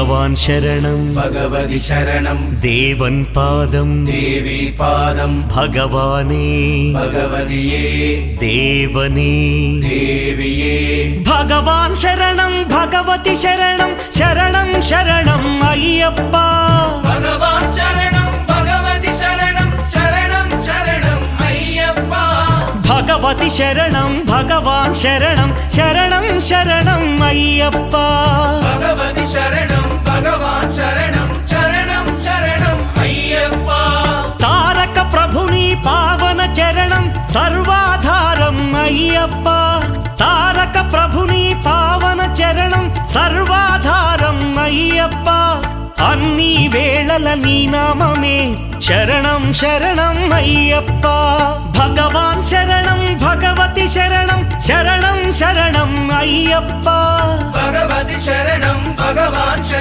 ഭഗവാൻ ശരണം ഭഗവതി ശരണം ദേവൻ പാദം ദേവി പാദം ഭഗവാനേ ഭഗവതിയേ ദേവനേ ദേവിയേ ഭഗവാൻ ശരണം ഭഗവതി ശരണം ശരണം ശരണം അയ്യപ്പ ഭഗവാൻ ശരണം ഭഗവതി ശരണം ശരണം ശരണം അയ്യപ്പ ഭഗവതി ശരണം ഭഗവാൻ ശരണം ശരണം ശരണം അയ്യപ്പ ഭഗവതി ശരണം ഭഗവാൻ ശരണം ശരണം ശരണം അയ്യപ്പ താരക ప్రభుని పావన చరణం సర్వాధారం అయ్యప్ప తారక ప్రభుని పావన చరణం సర్వాధారం అయ్యప్ప అన్ని వేళల నీ నామమే శరణం శరణం అయ్యప్ప భగవాన్ శరణం భగవతి శరణం శరణం శరణం అయ్యప్ప భగవతి శరణం భగవాన్